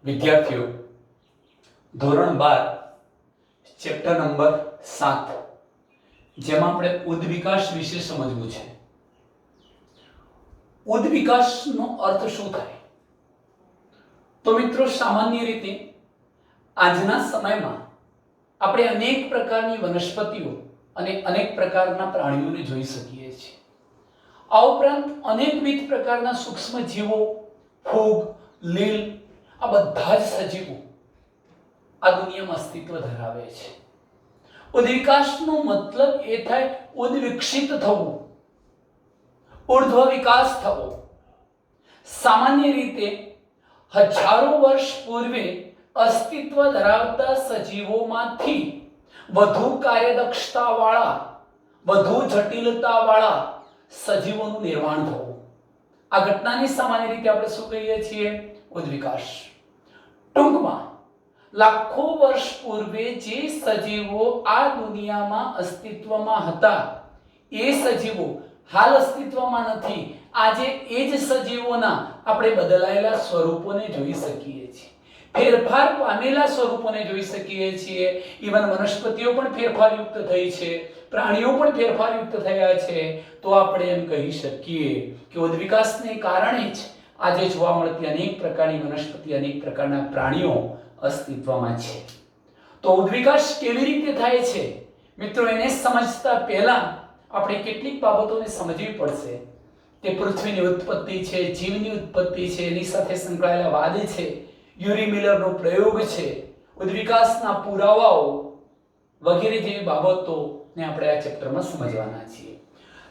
વિદ્યાર્થીઓ, ધોરણ 12 chapter number 7 જેમાં આપણે ઉદ્વિકાસ વિશે સમજવું છે. ઉદ્વિકાસનો અર્થ શું થાય? તો મિત્રો, સામાન્ય રીતે આજના સમયમાં આપણે અનેક પ્રકારની વનસ્પતિઓ અને અનેક પ્રકારના પ્રાણીઓને જોઈ શકીએ છીએ. આ ઉપરાંત અનેકવિધ પ્રકારના સૂક્ષ્મ જીવો, ફૂગ, લીલ, આ બધા જ સજીવો આ દુનિયામાં અસ્તિત્વ ધરાવે છે. ઉદ્વિકાસનો મતલબ એ થાય ઉદ્વિકસિત થવું, ઉર્ધ્વ વિકાસ થવો. સામાન્ય રીતે હજારો વર્ષ પૂર્વે અસ્તિત્વ ધરાવતા સજીવોમાંથી વધુ કાર્યદક્ષતાવાળા, વધુ જટિલતાવાળા સજીવોનું નિર્માણ થવું. આ ઘટનાને સામાન્ય રીતે આપણે શું કહીએ છીએ? ઉદ્વિકાસ. ટૂંકમાં લાખો વર્ષ પૂર્વે જે સજીવો આ દુનિયામાં અસ્તિત્વમાં હતા એ સજીવો હાલ અસ્તિત્વમાં નથી. આજે એ જ સજીવોના આપણે બદલાયેલા સ્વરૂપોને જોઈ શકીએ છીએ, ફેરફાર પામેલા સ્વરૂપોને જોઈ શકીએ છીએ. ઇવન વનસ્પતિઓ પણ ફેરફારયુક્ત થઈ છે, પ્રાણીઓ પણ ફેરફારયુક્ત થયા છે. તો આપણે એમ કહી શકીએ કે ઉદ્વિકાસને કારણે જ આજે જોવા મળતી અનેક પ્રકારની વનસ્પતિ, અનેક પ્રકારના પ્રાણીઓ અસ્તિત્વમાં છે. તો ઉદ્વિકાસ કેવી રીતે થાય છે મિત્રો, એને સમજતા પહેલા આપણે કેટલીક બાબતોને સમજવી પડશે. તે પૃથ્વીની ઉત્પત્તિ છે, જીવની ઉત્પત્તિ છે, એની સાથે સંકળાયેલા વાદ છે, યુરી મિલરનો પ્રયોગ છે, ઉદ્વિકાસના પુરાવાઓ વગેરે જેવી બાબતોને આપણે આ ચેપ્ટરમાં સમજવાના છીએ.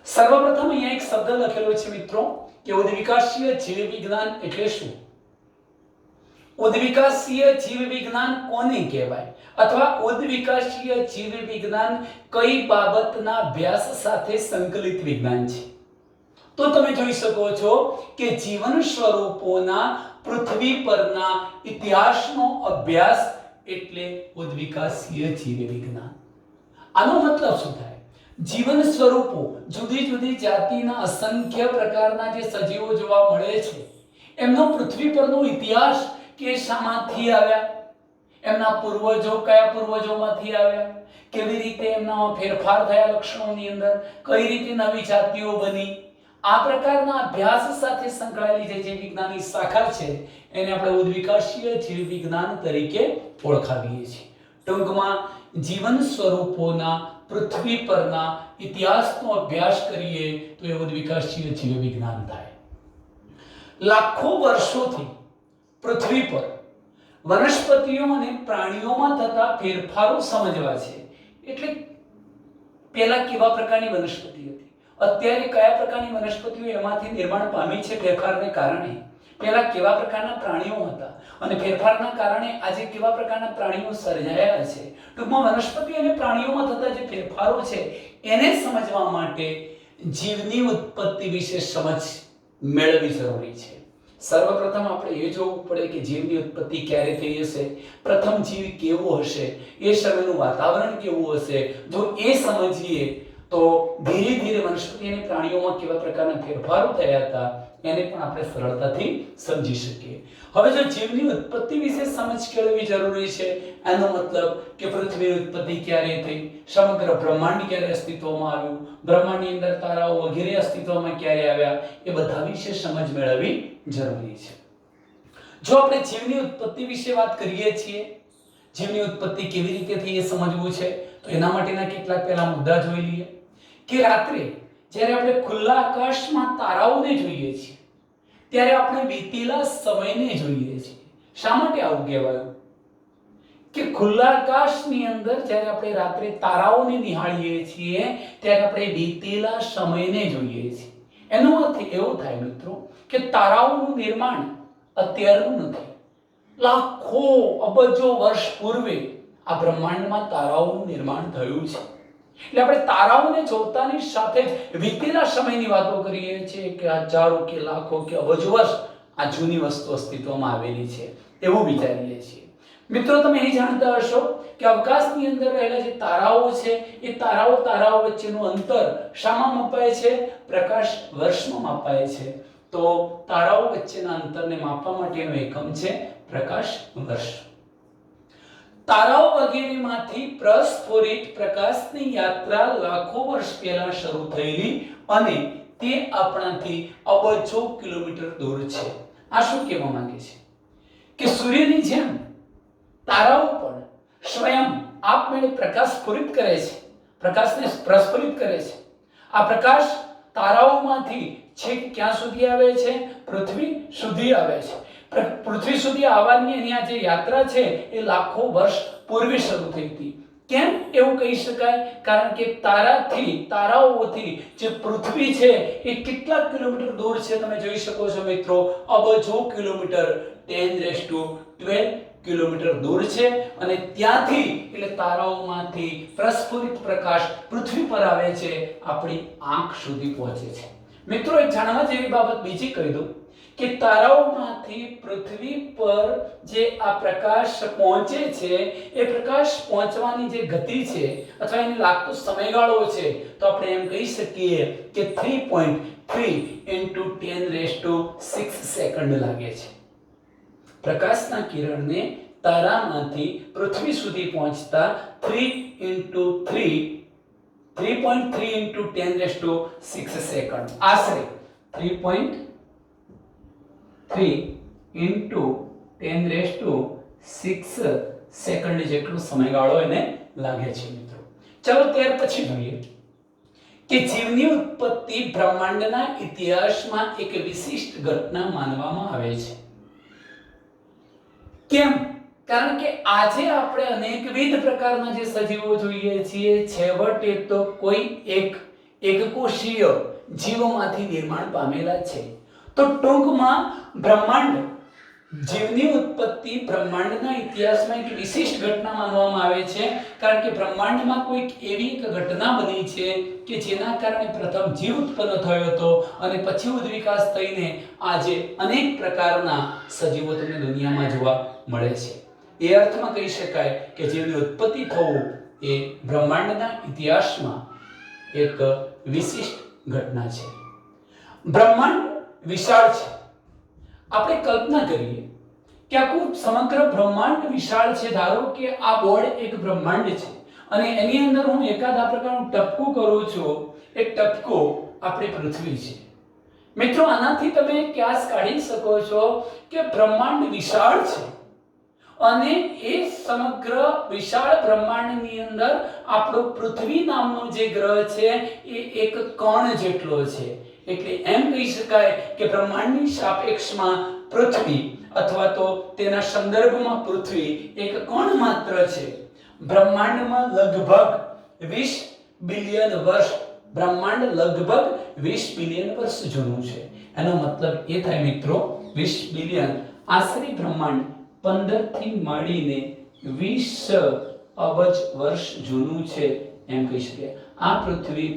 સર્વપ્રથમ અહીંયા એક શબ્દ લખેલો છે મિત્રો કે ઉદ્વિકાસીય જીવ વિજ્ઞાન એટલે શું? ઉદ્વિકાસીય જીવ વિજ્ઞાન કોને કહેવાય, અથવા ઉદ્વિકાસીય જીવ વિજ્ઞાન કઈ બાબતના અભ્યાસ સાથે સંકલિત વિજ્ઞાન છે? તો તમે જોઈ શકો છો કે જીવન સ્વરૂપોના પૃથ્વી પરના ઇતિહાસનો અભ્યાસ એટલે ઉદ્વિકાસીય જીવ વિજ્ઞાન. આનો મતલબ શું થાય? જીવન સ્વરૂપો, જુદી જુદી જાતિના અસંખ્ય પ્રકારના જે સજીવો જોવા મળે છે, એમનો પૃથ્વી પરનો ઇતિહાસ કે શામાંથી આવ્યા, એમના પૂર્વજો કયા પૂર્વજોમાંથી આવ્યા, કેવી રીતે એમના ફેરફાર થયા લક્ષણોની અંદર, કઈ રીતે નવી જાતિઓ બની, આ પ્રકારના અભ્યાસ સાથે સંકળાયેલી જે જીવ વિજ્ઞાનની શાખા છે એને આપણે ઉદ્વિકાસીય જીવ વિજ્ઞાન તરીકે ઓળખાવીએ છીએ. ટૂંકમાં જીવન સ્વરૂપોના પૃથ્વી પરના ઇતિહાસનો અભ્યાસ કરીએ તો એ ઉદ્વિકાસીય જીવ વિજ્ઞાન થાય. લાખો વર્ષોથી પૃથ્વી પર વનસ્પતિઓ અને પ્રાણીઓમાં થતા ફેરફારો સમજવા છે. એટલે પહેલા કેવા પ્રકારની વનસ્પતિ હતી, અત્યારે કયા પ્રકારની વનસ્પતિઓ એમાંથી નિર્માણ પામી છે ફેરફારને કારણે, પહેલા કેવા પ્રકારના પ્રાણીઓ હતા અને ફેરફારના કારણે આજે કેવા પ્રકારના પ્રાણીઓ સર્જાયા છે. ટૂંકમાં વનસ્પતિ અને પ્રાણીઓમાં થતા જે ફેરફારો છે એને સમજવા માટે જીવની ઉત્પત્તિ વિશે સમજ મેળવવી જરૂરી છે. સર્વપ્રથમ આપણે એ જોવું પડે કે જીવની ઉત્પત્તિ ક્યારે થઈ હશે, પ્રથમ જીવ કેવો હશે, એ સમયનું વાતાવરણ કેવું હશે. જો એ સમજીએ તો ધીરે ધીરે વનસ્પતિ અને પ્રાણીઓમાં કેવા પ્રકારના ફેરફારો થયા હતા એને પણ આપણે સરળતાથી સમજી શકીએ. હવે જો જીવની ઉત્પત્તિ વિશે સમજ કેળવવી જરૂરી છે, એનો મતલબ કે પૃથ્વીની ઉત્પત્તિ ક્યારે થઈ, સમગ્ર બ્રહ્માંડ ક્યારે અસ્તિત્વમાં આવ્યું, બ્રહ્માંડની અંદર તારાઓ વગેરે અસ્તિત્વમાં ક્યારે આવ્યા, એ બધા વિશે સમજ મેળવવી જરૂરી છે. જો આપણે જીવની ઉત્પત્તિ વિશે વાત કરીએ છીએ, જીવની ઉત્પત્તિ કેવી રીતે થઈ એ સમજવું છે, તો એના માટેના કેટલાક પહેલા મુદ્દા જોઈ લઈએ. કે રાત્રે જ્યારે આપણે ખુલ્લા આકાશમાં તારાઓને જોઈએ છીએ ત્યારે આપણે વીતેલા સમયને જોઈએ છીએ. શા માટે આવું કહેવાયું? કે ખુલ્લા આકાશની અંદર જ્યારે આપણે રાત્રે તારાઓને નિહાળીએ છીએ ત્યારે આપણે વીતેલા સમયને જોઈએ છીએ. એનો અર્થ એવો થાય મિત્રો કે તારાઓનું નિર્માણ અત્યારનું નથી. લાખો અબજો વર્ષ પૂર્વે આ બ્રહ્માંડમાં તારાઓનું નિર્માણ થયું છે. એટલે આપણે તારાઓને જોતાની સાથે જ વીતેલા સમયની વાતો કરીએ છીએ કે હજારો કે લાખો કે અબજો વર્ષ આ જૂની વસ્તુ અસ્તિત્વમાં આવેલી છે એવું વિચારીએ છીએ. મિત્રો, તમે એ જાણતા હશો કે અવકાશની અંદર રહેલા જે તારાઓ છે એ તારાઓ વચ્ચેનું અંતર શામાં મપાય છે? પ્રકાશ વર્ષમાં મપાય છે. તો તારાઓ વચ્ચેના અંતરને માપવા માટેનો એકમ છે પ્રકાશ વર્ષ. તારાઓ વગેરેમાંથી પ્રસ્ફોરિત પ્રકાશની યાત્રા લાખો વર્ષ પહેલા શરૂ થયેલી અને તે આપણાથી અબજો કિલોમીટર દૂર છે. આ શું કહેવા માંગે છે કે સૂર્યની જેમ તારાઓ પણ સ્વયં આપમેળે પ્રકાશ સ્ફુરિત કરે છે, પ્રકાશને પ્રસ્ફુરિત કરે છે. આ પ્રકાશ તારાઓમાંથી છેક ક્યાં સુધી આવે છે? પૃથ્વી સુધી આવે છે. પૃથ્વી સુધી આવવાની એની આ જે યાત્રા છે એ લાખો વર્ષ પૂર્વે શરૂ થઈ હતી. કેમ એવું કહી શકાય? કારણ કે તારાઓથી જે પૃથ્વી છે એ કેટલા કિલોમીટર દૂર છે તમે જોઈ શકો છો મિત્રો, અબજો કિલોમીટર, 10⁻12 કિલોમીટર દૂર છે. અને ત્યાંથી એટલે તારાઓમાંથી પ્રસ્ફુરિત પ્રકાશ પૃથ્વી પર આવે છે, આપણી આંખ સુધી પહોંચે છે. મિત્રો એક જાણવા જેવી બાબત બીજી કહી દઉં કે તારાઓમાંથી પૃથ્વી પર જે આ પ્રકાશ પહોંચે છે એ પ્રકાશ પહોંચવાની જે ગતિ છે અથવા એને લાગતો સમયગાળો છે તો આપણે એમ કહી શકીએ કે 3.3 × 10⁻6 સેકન્ડ લાગે છે. પ્રકાશના કિરણને તારામાંથી પૃથ્વી સુધી પહોંચતા 3.3 × 10⁻6 સેકન્ડ, આશરે 3.3 × 10⁻6 સેકન્ડ જેટલો સમયગાળો એને લાગે છે મિત્રો. ચાલો ત્યાર પછી જોઈએ કે જીવની ઉત્પત્તિ બ્રહ્માંડના ઇતિહાસમાં એક વિશિષ્ટ ઘટના માનવામાં આવે છે. કેમ? કારણ કે આજે આપણે અનેકવિધ પ્રકારના જે સજીવો જોઈએ છીએ છેવટે તો કોઈ એકકોષીય જીવમાંથી નિર્માણ પામેલા છે. તો ટૂંકમાં બ્રહ્માંડ, જીવની ઉત્પત્તિ બ્રહ્માંડના ઇતિહાસમાં એક વિશિષ્ટ ઘટના માનવામાં આવે છે. કારણ કે બ્રહ્માંડમાં કોઈક એવી એક ઘટના બની છે કે જેના કારણે પ્રથમ જીવ ઉત્પન્ન થયો હતો અને પછી ઉદ્વિકાસ થઈને આજે અનેક પ્રકારના સજીવો તમને દુનિયામાં જોવા મળે છે. એ અર્થમાં કહી શકાય કે જીવની ઉત્પત્તિ થવું એ બ્રહ્માંડના ઇતિહાસમાં એક વિશિષ્ટ ઘટના છે. બ્રહ્માંડ વિશાળ છે. આપણે કલ્પના કરીએ કે આખું સમગ્ર બ્રહ્માંડ વિશાળ છે. ધારો કે આ બોર્ડ એક બ્રહ્માંડ છે અને એની અંદર હું એકાદ આ પ્રકારનું ટપકું કરું છું. એ ટપકો આપણી પૃથ્વી છે. મિત્રો આનાથી તમે ક્યાસ કાઢી શકો છો કે બ્રહ્માંડ વિશાળ છે અને એ સમગ્ર વિશાળ બ્રહ્માંડની અંદર આપણો પૃથ્વી નામનો જે ગ્રહ છે એ એક કણ જેટલો છે. એટલે એમ કહી શકાય કે બ્રહ્માંડની સાપેક્ષમાં પૃથ્વી અથવા તો તેના સંદર્ભમાં પૃથ્વી એક કણ માત્ર છે. બ્રહ્માંડમાં લગભગ 20 બિલિયન વર્ષ, બ્રહ્માંડ લગભગ 20 બિલિયન વર્ષ જૂનું છે. એનો મતલબ એ થાય મિત્રો 20 બિલિયન આશરે બ્રહ્માંડ 15 થી માંડીને 20 અબજ વર્ષ જૂનું છે એમ કહી શકાય. આ પૃથ્વી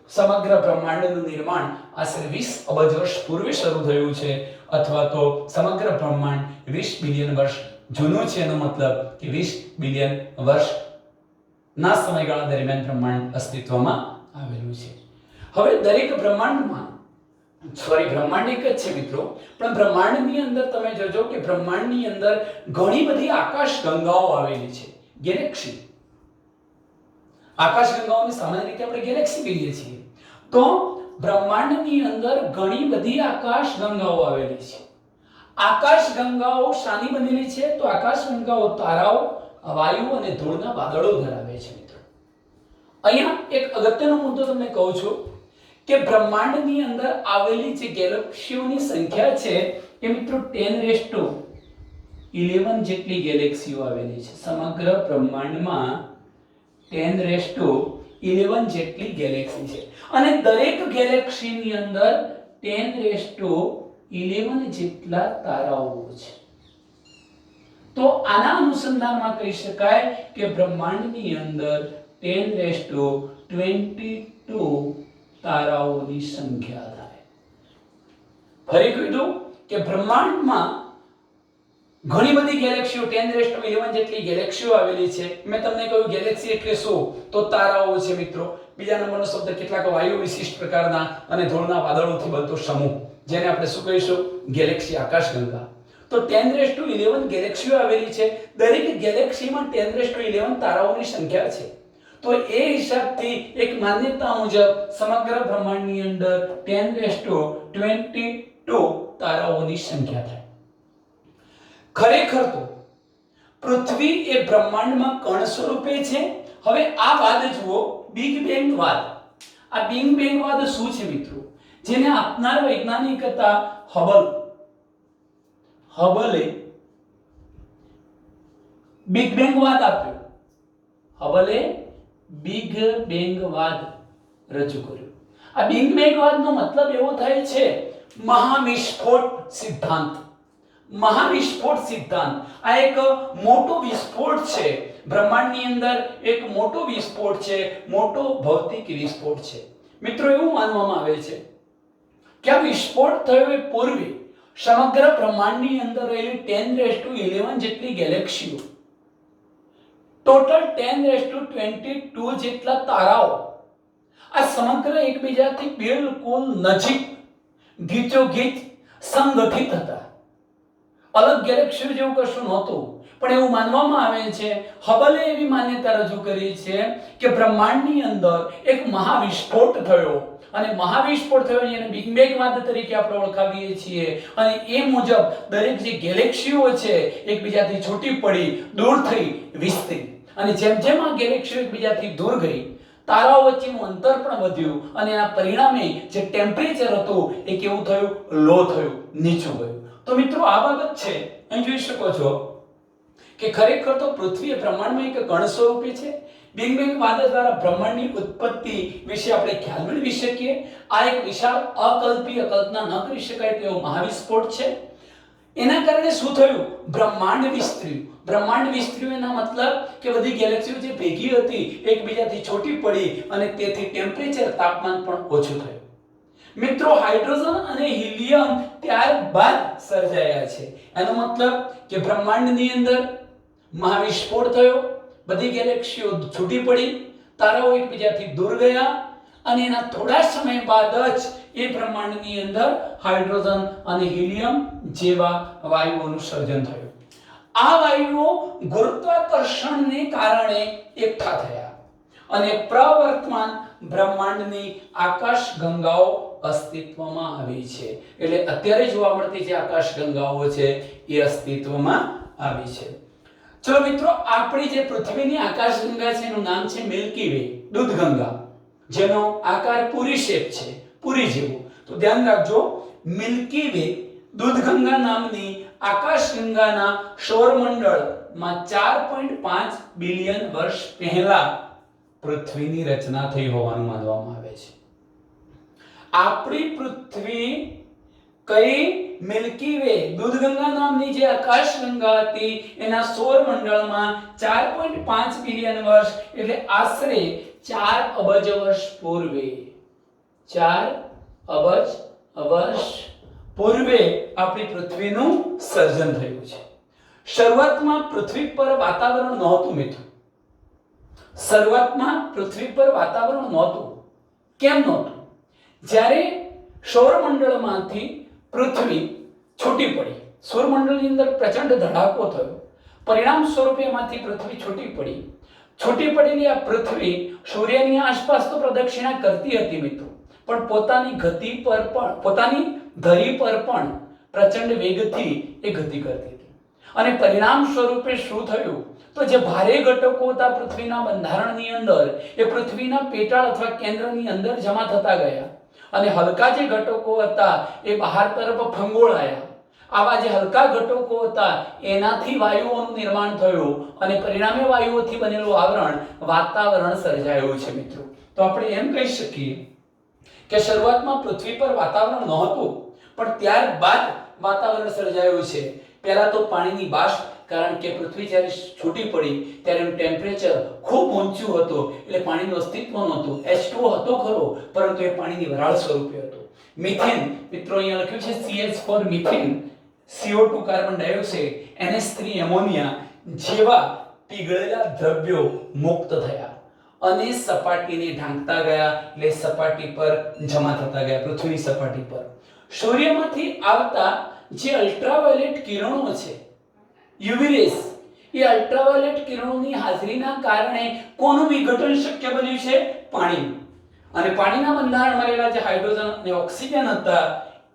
સમગ્ર બ્રહ્માંડનું નિર્માણ આશરે 20 અબજ વર્ષ પૂર્વે શરૂ થયું છે અથવા તો સમગ્ર બ્રહ્માંડ 20 બિલિયન વર્ષ જૂનું છે. એનો મતલબ કે 20 બિલિયન વર્ષના સમયગાળા દરમિયાન બ્રહ્માંડ અસ્તિત્વમાં આવેલું છે. હવે દરેક બ્રહ્માંડ એક જ છે મિત્રો, પણ બ્રહ્માંડની અંદર તમે જોજો કે બ્રહ્માંડની અંદર ઘણી બધી આકાશ ગંગાઓ આવેલી છે, ગેલેક્સી. આકાશ ગંગાઓને સામાન્ય રીતે આપણે ગેલેક્સી કહીએ છીએ. તો બ્રહ્માંડની અંદર ઘણી બધી આકાશ ગંગાઓ આવેલી છે. આકાશ ગંગાઓ શાની બનેલી છે? તો આકાશ ગંગાઓ તારાઓ, વાયુ અને ધૂળના વાદળો ધરાવે છે મિત્રો. અહીંયા એક અગત્યનો મુદ્દો તમને કહું છું કે બ્રહ્માંડની અંદર આવેલી જે ગેલેક્સીઓની સંખ્યા છે એ મિત્રો 10⁻11 જેટલી ગેલેક્સીઓ આવેલી છે. સમગ્ર બ્રહ્માંડમાં 10⁻11 જેટલી ગેલેક્સી છે અને દરેક ગેલેક્સીની અંદર 10⁻11 જેટલા તારાઓ છે. તો આના અનુસંધાનમાં કહી શકાય કે બ્રહ્માંડની અંદર 10⁻22 તારાઓની સંખ્યા થાય. ફરી કહી દઉં કે બ્રહ્માંડમાં ઘણી બધી ગેલેક્સીઓ 10⁻11 જેટલી ગેલેક્સીઓ આવેલી છે. મેં તમને કહ્યું ગેલેક્સી એટલે શું? તો તારાઓ છે મિત્રો. બીજા નંબરનો શબ્દ કેટલાક વાયુ વિશિષ્ટ પ્રકારના અને ધૂળના વાદળોથી બનતો સમૂહ જેને આપણે શું કહીશું, ગેલેક્સી આકાશગંગા. તો 1011 ગેલેક્સીઓ આવેલી છે. દરેક ગેલેક્સીમાં 1011 તારાઓની સંખ્યા છે. તો એ હિસાબથી એક માન્યતા મુજબ સમગ્ર બ્રહ્માંડની અંદર 1022 તારાઓની સંખ્યા થાય. ખરેખર તો પૃથ્વી એ બ્રહ્માંડમાં કણ સ્વરૂપે છે. હવે આ વાદ જુઓ, બિગ બેંગ વાદ. આ બિગ બેંગ વાદ શું છે મિત્રો? જેને આપનાર વૈજ્ઞાનિક હતા હબલે બિગ બેંગ વાદ આપ્યો. હબલે બિગ બેંગ વાદ રજૂ કર્યો. આ બિગ બેંગ વાદનો મતલબ એવો થાય છે મહાવિસ્ફોટ સિદ્ધાંત. મહાવિસ્ફોટ સિદ્ધાંત આ એક મોટો વિસ્ફોટ છે બ્રહ્માંડની અંદર, એક મોટો વિસ્ફોટ છે, મોટો ભૌતિક વિસ્ફોટ છે. મિત્રો એવું માનવામાં આવે છે કે આ વિસ્ફોટ થયો એ પૂર્વે સમગ્ર બ્રહ્માંડની અંદર રહેલી 1011 જેટલી ગેલેક્સીઓ, ટોટલ 1022 જેટલા તારાઓ આ સમગ્ર એકબીજાથી બિલકુલ નજીક, ગીચોગીચ સંગઠિત હતા. અલગ ગેલેક્સીઓ જેવું કશું નહોતું. પણ એવું માનવામાં આવે છે, હબલે એવી માન્યતા રજૂ કરી છે કે બ્રહ્માંડની અંદર એક મહાવિસ્ફોટ થયો અને મહાવિસ્ફોટ થયો જેને બિગ બેંગ વાદ તરીકે આપણે ઓળખાવીએ છીએ. અને એ મુજબ દરેક જે ગેલેક્સીઓ છે એકબીજાથી છૂટી પડી, દૂર થઈ, વિસ્તરી. અને જેમ જેમ આ ગેલેક્સીઓ એકબીજાથી દૂર ગઈ, તારાઓ વચ્ચેનું અંતર પણ વધ્યું અને આ પરિણામે જે ટેમ્પરેચર હતું એ કેવું થયું? લો થયું, નીચું ગયું. તો મિત્રો આ બાબત છે. અહીં જોઈ શકો છો કે ખરેખર તો પૃથ્વી એ બ્રહ્માંડમાં એક કણ સ્વરૂપે છે. બિગ બેંગ વાદ દ્વારા બ્રહ્માંડની ઉત્પત્તિ વિશે આપણે ખ્યાલ મેળવી શકીએ. આ એક વિશાળ અકલ્પીય, કલ્પના ન કરી શકાય તેવો મહાવિસ્ફોટ છે. એના કારણે શું થયું? બ્રહ્માંડ વિસ્તર્યું. બ્રહ્માંડ વિસ્તર્યું એના મતલબ કે બધી ગેલેક્સીઓ જે ભેગી હતી એકબીજાથી છૂટી પડી અને તેથી ટેમ્પરેચર, તાપમાન પણ ઓછું થયું. મિત્રો હાઇડ્રોજન અને હિલિયમ ત્યારબાદ સર્જાયા છે. એનો મતલબ કે બ્રહ્માંડની અંદર મહાવિસ્ફોટ થયો, બધી ગેલેક્સીઓ છૂટી પડી, તારાઓ એકબીજાથી દૂર ગયા અને એના થોડા સમય બાદ જ એ બ્રહ્માંડની અંદર હાઇડ્રોજન અને હિલિયમ જેવા વાયુઓનું સર્જન થયું. આ વાયુઓ ગુરુત્વાકર્ષણને કારણે એકઠા થયા અને પ્રવર્તમાન બ્રહ્માંડની આકાશગંગાઓ અસ્તિત્વમાં આવી છે. એટલે અત્યારે જોવા મળતી જે આકાશગંગાઓ છે એ અસ્તિત્વમાં આવી છે. ચલો મિત્રો, આપણી જે પૃથ્વીની આકાશગંગા છે એનું નામ છે મિલ્કી વે, દૂધગંગા, જેનો આકાર પૂરી શેપ છે, પૂરી જેવો. તો ધ્યાન રાખજો, મિલ્કી વે દૂધગંગા નામની આકાશગંગાના સૌરમંડળમાં 4.5 બિલિયન વર્ષ પહેલા પૃથ્વીની રચના થઈ હોવાનું માનવામાં આવે છે. આપણી પૃથ્વી કઈ મિલ્કી વે દૂધગંગા નામની જે આકાશગંગા હતી એના સૌરમંડળમાં 4.5 બિલિયન વર્ષ એટલે આશરે 4 અબજ વર્ષ પૂર્વે 4 અબજ વર્ષ પૂર્વે આપણી પૃથ્વીનું સર્જન થયું છે. શરૂઆતમાં પૃથ્વી પર વાતાવરણ નહોતું મિત્રો. શરૂઆતમાં પૃથ્વી પર વાતાવરણ નહોતું. કેમ નહોતું? જ્યારે સૌરમંડળમાંથી પૃથ્વી છૂટી પડી, સૌરમંડળની અંદર પ્રચંડ ધડાકો થયો, પરિણામ સ્વરૂપે એમાંથી પૃથ્વી છૂટી પડી. છૂટી પડેલી આ પૃથ્વી સૂર્યની આસપાસ તો પ્રદક્ષિણા કરતી હતી મિત્રો, પણ પોતાની ગતિ પર પણ, પોતાની ધરી પર પણ પ્રચંડ વેગથી એ ગતિ કરતી હતી. અને પરિણામ સ્વરૂપે શું થયું? તો જે ભારે ઘટકો હતા પૃથ્વીના બંધારણની અંદર એ પૃથ્વીના પેટાળ અથવા કેન્દ્રની અંદર જમા થતા ગયા અને હલકા જે ઘટકો હતા એ બહાર તરફ ફંગોળાયા. આવા જે હલકા ઘટકો હતા એનાથી વાયુઓનું નિર્માણ થયું અને પરિણામે વાયુઓથી બનેલું આવરણ, વાતાવરણ સર્જાયું છે મિત્રો. તો આપણે એમ કહી શકીએ કે શરૂઆતમાં પૃથ્વી પર વાતાવરણ નહોતું, પણ ત્યારબાદ વાતાવરણ સર્જાયું છે. પહેલા તો પાણીની બાષ્પ, કારણ કે પૃથ્વી જ્યારે છૂટી પડી ત્યારે એનું ટેમ્પરેચર ખૂબ ઊંચું હતું એટલે પાણીનું અસ્તિત્વ નહોતું. H2O હતો ખરો, પરંતુ એ પાણીની વરાળ સ્વરૂપે હતો. મિથેન, મિત્રો અહીંયા લખ્યું છે CH4 methane, CO2 carbon dioxide, NH3 ammonia જેવા પીગળેલા દ્રવ્યો મુક્ત થયા અને સપાટીને ઢાંકતા ગયા, એટલે સપાટી પર જમા થતા ગયા, પૃથ્વીની સપાટી પર. સૂર્યમાંથી આવતા જે અલ્ટ્રાવાયોલેટ કિરણો છે, યુવી રેસ, એ અલ્ટ્રાવાયોલેટ કિરણોની હાજરીના કારણે કોનું વિઘટન શક્ય બન્યું છે? પાણીનું. અને પાણીના બંધારણમાં રહેલા જે હાઇડ્રોજન અને ઓક્સિજન હતા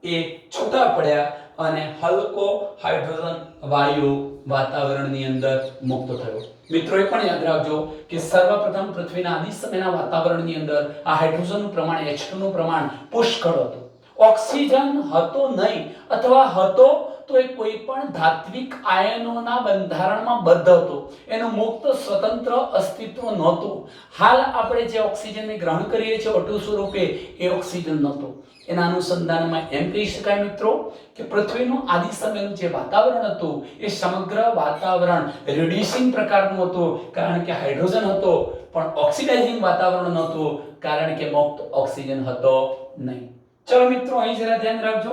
એ છૂટા પડ્યા અને હલકો હાઇડ્રોજન વાયુ વાતાવરણની અંદર મુક્ત થયો. મિત્રો એ પણ યાદ રાખજો કે સર્વપ્રથમ પૃથ્વીના આદિ સમયના વાતાવરણની અંદર આ હાઇડ્રોજનનું પ્રમાણ H2 નું પ્રમાણ પુષ્કળ હતું. ઓક્સિજન હતો નહીં, અથવા હતો તો એ કોઈ પણ ધાત્વિક આયનોના બંધારણમાં બદ્ધ હતો. એનું મુક્ત સ્વતંત્ર અસ્તિત્વ નહોતું. હાલ આપણે જે ઓક્સિજનને ગ્રહણ કરીએ છીએ O2 સ્વરૂપે, એ ઓક્સિજન નહોતો. એના અનુસંધાનમાં એમ કહી શકાય મિત્રો કે પૃથ્વીનું આદિ સમયનું જે વાતાવરણ હતું એ સમગ્ર વાતાવરણ રેડિએશન પ્રકારનું હતું, કારણ કે હાઇડ્રોજન હતો, પણ ઓક્સિડાઇઝિંગ વાતાવરણ નહોતું, કારણ કે મુક્ત ઓક્સિજન હતો નહીં. ચલો મિત્રો, અહીં જરા ધ્યાન રાખજો.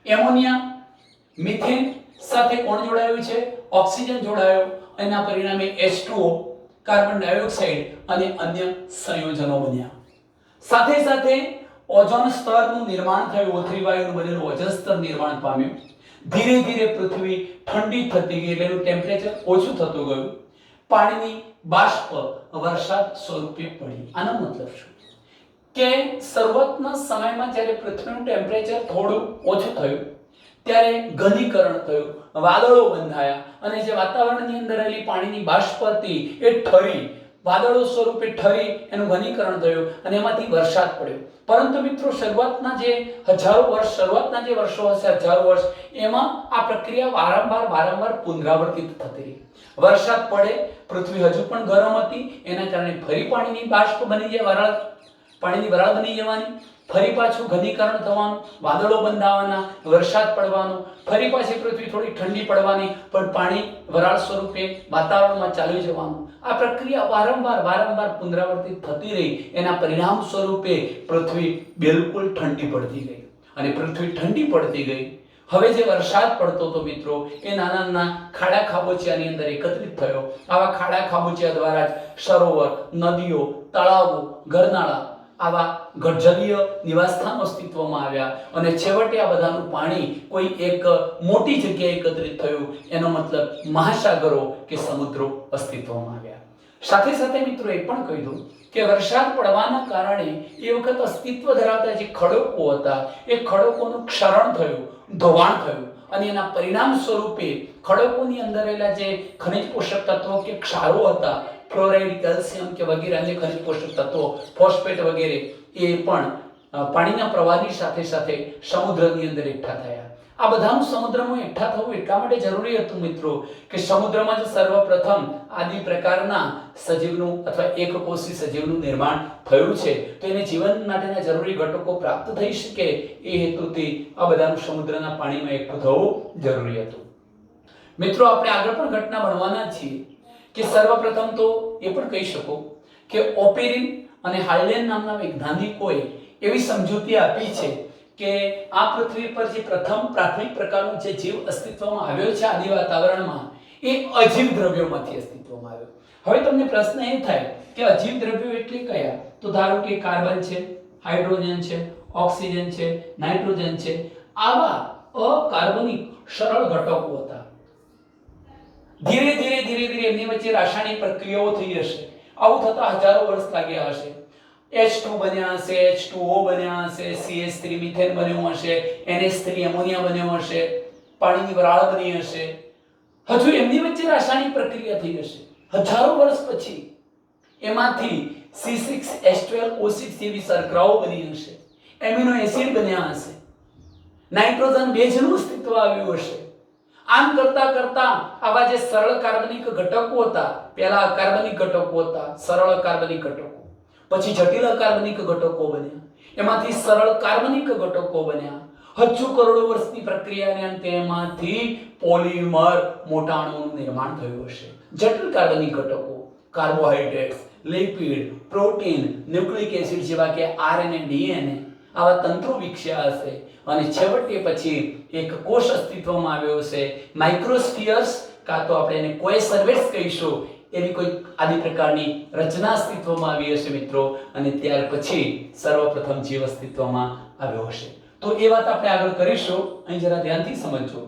એમોનિયા, મિથેન સાથે કોણ જોડાયું છે? ઓક્સિજન જોડાયો. એના પરિણામે H2O, કાર્બન ડાયોક્સાઇડ અને અન્ય સંયોજનો બન્યા. સાથે સાથે ઓઝોન સ્તરનું નિર્માણ થયું. O3 વાયુનું બનેલું ઓઝોન સ્તર નિર્માણ પામ્યું. ધીરે ધીરે પૃથ્વી ઠંડી થતી ગઈ, એટલે એનું ટેમ્પરેચર ઓછું થતું ગયું. પાણીની બાષ્પ વરસાદ સ્વરૂપે પડી. આનો મતલબ શું? કે શરૂઆતના સમયમાં જ્યારે પૃથ્વીનું ટેમ્પરેચર થોડું ઓછું થયું ત્યારે ઘનીકરણ થયું, વાદળો બંધાયા અને જે વાતાવરણની અંદર રહેલી પાણીની બાષ્પ હતી એ ઠરી, વાદળો સ્વરૂપે ઠરી એનું ઘનીકરણ થયું અને એમાંથી વરસાદ પડ્યો. પરંતુ મિત્રો શરૂઆતના જે વર્ષો હશે, હજારો વર્ષ, એમાં આ પ્રક્રિયા વારંવાર પુનરાવર્તિત થતી રહી. વરસાદ પડે, પૃથ્વી હજુ પણ ગરમ હતી, એના કારણે ફરી પાણીની બાષ્પ બની જાય, પાણીની વરાળ બની જવાની, ફરી પાછું ઘનીકરણ થવાનું, વાદળો બંધાવાના, વરસાદ પડવાનો, ફરી પાછી પૃથ્વી થોડી ઠંડી પડવાની, પણ પાણી વરાળ સ્વરૂપે વાતાવરણમાં ચાલી જવાનું. આ પ્રક્રિયા વારંવાર પુનરાવર્તિત થતી રહી. એના પરિણામ સ્વરૂપે પૃથ્વી બિલકુલ ઠંડી પડતી ગઈ. અને પૃથ્વી ઠંડી પડતી ગઈ, હવે જે વરસાદ પડતો હતો મિત્રો, એ નાના નાના ખાડા ખાબોચિયાની અંદર એકત્રિત થયો. આવા ખાડા ખાબોચિયા દ્વારા જ સરોવર, નદીઓ, તળાવો, ગરનાળા, આવા જલીય નિવાસસ્થાનો અસ્તિત્વમાં આવ્યા. અને છેવટે આ બધાનું પાણી કોઈ એક મોટી જગ્યાએ એકત્રિત થયું. એનો મતલબ મહાસાગરો કે સમુદ્રો અસ્તિત્વમાં આવ્યા. સાથે સાથે મિત્રો એ પણ કહી દઉં કે વરસાદ પડવાના કારણે એ વખત અસ્તિત્વ ધરાવતા જે ખડકો હતા, એ ખડકોનું ક્ષરણ થયું, ધોવાણ થયું. અને એના પરિણામ સ્વરૂપે ખડકોની અંદર રહેલા જે ખનિજ પોષક તત્વો કે ક્ષારો હતા, ફ્લોરાઇડ, કેલ્શિયમ કે વગેરે અન્ય ખનિજ પોષક તત્વો, ફોસ્ફેટ વગેરે, એ પણ પાણીના પ્રવાહની સાથે સાથે સમુદ્રની અંદર એકઠા થયા. આ બધાનું સમુદ્રમાં એકઠા થવું એટલા માટે જરૂરી હતું મિત્રો કે સમુદ્રમાં જ સર્વપ્રથમ આદિ પ્રકારના સજીવનું અથવા એકકોષી સજીવનું નિર્માણ થયું છે. તો એને જીવન માટેના જરૂરી ઘટકો પ્રાપ્ત થઈ શકે એ હેતુથી આ બધાનું સમુદ્રના પાણીમાં એકઠું થવું જરૂરી હતું. મિત્રો, આપણે આગળ પણ ઘટના ભણવાના છીએ કે સર્વપ્રથમ તો એ પણ કહી શકો કે ઓપેરિન અને હાલ્ડેન નામના વૈજ્ઞાનિકોએ એવી સમજૂતી આપી છે કે આ પૃથ્વી પર જે પ્રથમ પ્રાથમિક પ્રકારનો જે જીવ અસ્તિત્વમાં આવ્યો છે આદિ વાતાવરણમાં, એ અજીવ દ્રવ્યોમાંથી અસ્તિત્વમાં આવ્યો. હવે તમને પ્રશ્ન એ થાય કે અજીવ દ્રવ્યો એટલે કયા? તો ધારો કે કાર્બન છે, હાઇડ્રોજન છે, ઓક્સિજન છે, નાઇટ્રોજન છે. આવા અકાર્બનિક સરળ ઘટકો હતા. ધીરે ધીરે એમની વચ્ચે રાસાયણિક પ્રક્રિયાઓ થઈ હશે. આવું થતા હજારો વર્ષ લાગ્યા હશે. H2 બન્યા હશે, H2O બન્યા હશે, CH3 મિથેન બન્યું હશે, NH3 એમોનિયા બન્યો હશે, પાણીની વરાળ બની હશે. હજુ એમની વચ્ચે રાસાયણિક પ્રક્રિયા થઈ હશે. હજારો વર્ષ પછી એમાંથી C6H12O6 જેવી શર્કરાઓ બની હશે, એમિનો એસિડ બન્યા હશે, નાઇટ્રોજન બેઝનું અસ્તિત્વ આવ્યું હશે. આમ કરતા આવા જે સરળ કાર્બનિક ઘટકો હતા, પહેલા અકાર્બનિક ઘટકો હતા, સરળ અકાર્બનિક ઘટકો, પછી જટિલ અકાર્બનિક ઘટકો બન્યા, એમાંથી સરળ કાર્બનિક ઘટકો બન્યા. હજુ કરોડો વર્ષની પ્રક્રિયાને અંતે એમાંથી પોલિમર મોટા અણુઓનું નિર્માણ થયું હશે. જટિલ કાર્બનિક ઘટકો, carbohydrates, lipid, protein, nucleic acid જેવા કે RNA, DNA, આવા તંત્રો વિકસ્યા હશે. અને છેવટે પછી એક કોષ અસ્તિત્વમાં આવ્યો હશે, માઇક્રોસ્ફિયર્સ, કાં તો આપણે એને કોએસર્વેટ્સ કહીશું, એવી કોઈ આદિ પ્રકારની રચના અસ્તિત્વમાં આવી હશે મિત્રો. અને ત્યાર પછી સર્વપ્રથમ જીવ અસ્તિત્વમાં આવ્યો હશે. તો એ વાત આપણે આગળ કરીશું. અહીં જરા ધ્યાનથી સમજજો.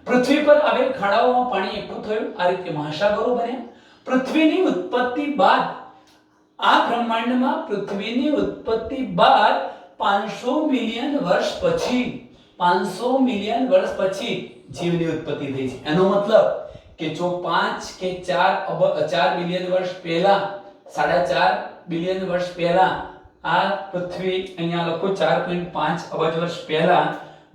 પૃથ્વી પર આવેલ ખાડાઓમાં પાણી એકઠું થયું, આ રીતે મહાસાગરો બન્યા. પૃથ્વીની ઉત્પત્તિ બાદ આ બ્રહ્માંડમાં પૃથ્વીની ઉત્પત્તિ બાદ 500 મિલિયન વર્ષ પછી 500 મિલિયન વર્ષ પછી જીવની ઉત્પત્તિ થઈ છે. એનો મતલબ કે જો 5 કે 4 બિલિયન વર્ષ પહેલા 4.5 બિલિયન વર્ષ પહેલા આ પૃથ્વી, અહીંયા લખો 4.5 અબજ વર્ષ પહેલા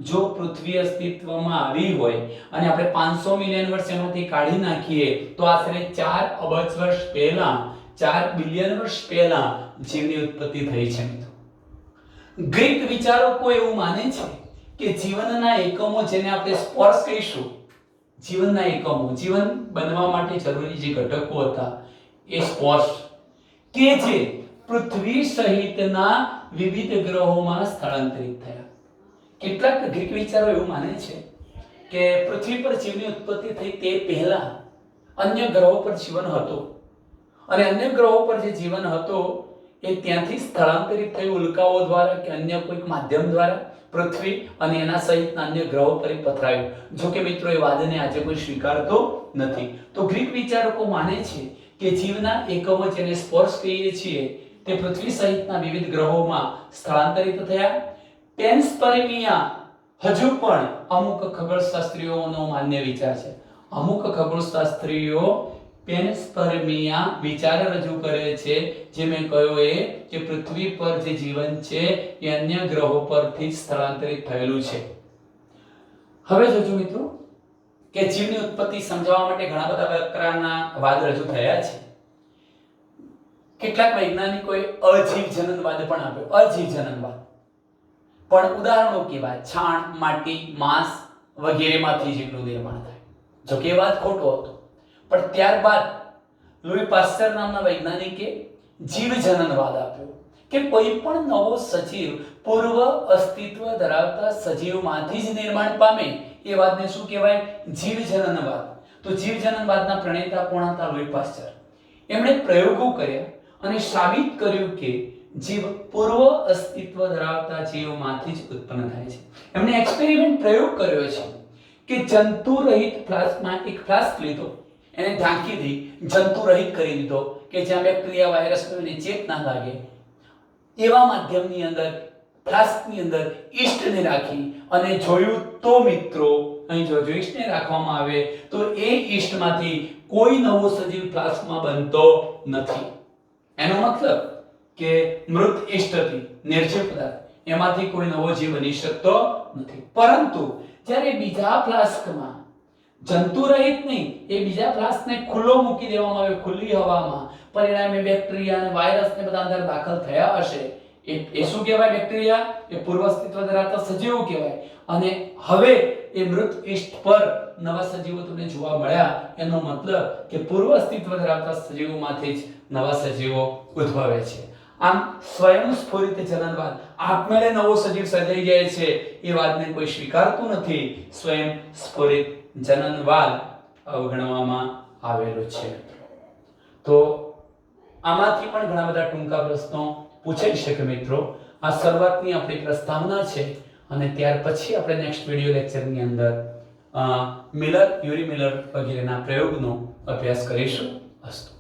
જો પૃથ્વી અસ્તિત્વમાં આવી હોય અને આપણે 500 મિલિયન વર્ષ એમાંથી કાઢી નાખીએ તો આશરે 4 અબજ વર્ષ પહેલા 4 બિલિયન વર્ષ પહેલા જીવની ઉત્પત્તિ થઈ છે. ગ્રીક વિચારકો એવું માને છે કે જીવનના એકમો, જેને આપણે સ્પોર્સ કહીશું, જીવનના એકમો, જીવન બનવા માટે જરૂરી જે ઘટકો હતા એ સ્પોર્સ, કે જે પૃથ્વી સહિતના વિવિધ ગ્રહોમાં સ્થળાંતરિત થયા. કેટલાક ગ્રીક વિચારો એવું માને છે કે પૃથ્વી પર જીવની ઉત્પત્તિ થઈ તે પહેલા અન્ય ગ્રહો પર જીવન હતું અને અન્ય ગ્રહો પર જે જીવન હતો એ ત્યાંથી સ્થળાંતરિત થયું ઉલ્કાઓ દ્વારા કે અન્ય કોઈક માધ્યમ દ્વારા પૃથ્વી અને એના સહિતના અન્ય ગ્રહો પર પથરાયું. જો કે મિત્રો એ વાદને આજે કોઈ સ્વીકારતો નથી. તો ગ્રીક વિચારકો માને છે કે જીવના એકમો, જેને સ્પોર્સ કહીએ છીએ, તે પૃથ્વી સહિતના વિવિધ ગ્રહોમાં સ્થળાંતરિત થયા. પેન્સપર્મિયા હજુ પણ અમુક ખગોળશાસ્ત્રીઓનો માન્ય વિચાર છે. અમુક ખગોળશાસ્ત્રીઓ પેન્સપર્મિયા વિચાર રજૂ કરે છે, જે મેં કહ્યું એ કે પૃથ્વી પર જે જીવન છે એ અન્ય ગ્રહો પરથી સ્થળાંતરિત થયેલું છે. હવે જોજો મિત્રો કે જીવની ઉત્પત્તિ સમજાવવા માટે ઘણા બધા પ્રકારના વાદ રજૂ થયા છે. કેટલાક વૈજ્ઞાનિકોએ અજીવ જનનવાદ પણ આપ્યો. અજીવ જનનવાદ પણ ઉદાહરણો કેવા છાણ, માટી, માંસ વગેરેમાંથી જીવનું નિર્માણ થાય. જો કે વાત ખોટો હતો. પણ ત્યારબાદ લુઈ પાસ્ચર નામના વૈજ્ઞાનિકે જીવ જનનવાદ આપ્યો કે કોઈ પણ નવો સજીવ પૂર્વ અસ્તિત્વ ધરાવતા સજીવમાંથી જ નિર્માણ પામે. એ વાતને શું કહેવાય? જીવ જનનવાદ. તો જીવ જનનવાદના પ્રણેતા કોણ હતા? લુઈ પાસ્ચર. એમણે પ્રયોગો કર્યા અને સાબિત કર્યું કે જીવ પૂર્વ અસ્તિત્વ ધરાવતા જીવમાંથી જ ઉત્પન્ન થાય છે. એમણે એક્સપેરિમેન્ટ પ્રયોગ કર્યો છે કે જંતુ રહિત ફ્લાસ્કમાં એક ફ્લાસ્ક લીધો, એને ઢાંકી દી, જંતુ રહિત કરી દીધો કે જ્યાં બેક્ટેરિયા, વાયરસ કોઈને ચેપ ના લાગે એવા માધ્યમની અંદર, ફ્લાસ્કની અંદર ઈસ્ટને રાખી અને જોયું તો મિત્રો અહીં જો ઈસ્ટને રાખવામાં આવે તો એ ઈસ્ટમાંથી કોઈ નવો સજીવ ફ્લાસ્કમાં બનતો નથી. એનો મતલબ કે મૃત ઈસ્ટથી, નિર્જીવ પદાર્થ, એમાંથી કોઈ નવો જીવ બની શકતો નથી. પરંતુ જ્યારે બીજા ફ્લાસ્કમાં જંતુ રહિત નહીં, એ બીજા ફ્લાસ્કને ખુલ્લો મૂકી દેવામાં આવે ખુલ્લી હવામાં, પરિણામે બેક્ટેરિયા અને વાયરસ ને બધા અંદર દાખલ થયા હશે. એ શું કહેવાય? બેક્ટેરિયા એ પૂર્વ અસ્તિત્વ ધરાવતા સજીવો કહેવાય. અને હવે એ મૃત ઈસ્ટ પર નવા સજીવો તમને જોવા મળ્યા. એનો મતલબ કે પૂર્વ અસ્તિત્વ ધરાવતા સજીવોમાંથી જ નવા સજીવો ઉદ્ભવે છે. આમ સ્વયંસ્ફુરિત જનનવાદ, આપમેળે નવો સજીવ સર્જાઈ જાય છે, એ વાતને કોઈ સ્વીકારતું નથી. સ્વયંસ્ફુરિત જનનવાદ અવગણવામાં આવેલો છે. તો આમાંથી પણ ઘણા બધા ટૂંકા પ્રશ્નો પૂછાઈ શકે મિત્રો. આ શરૂઆતની આપણી પ્રસ્તાવના છે અને ત્યાર પછી આપણે નેક્સ્ટ વિડિયો લેક્ચરની અંદર મિલર, યુરી મિલર વગેરેના પ્રયોગનો અભ્યાસ કરીશું. અસ્તુ.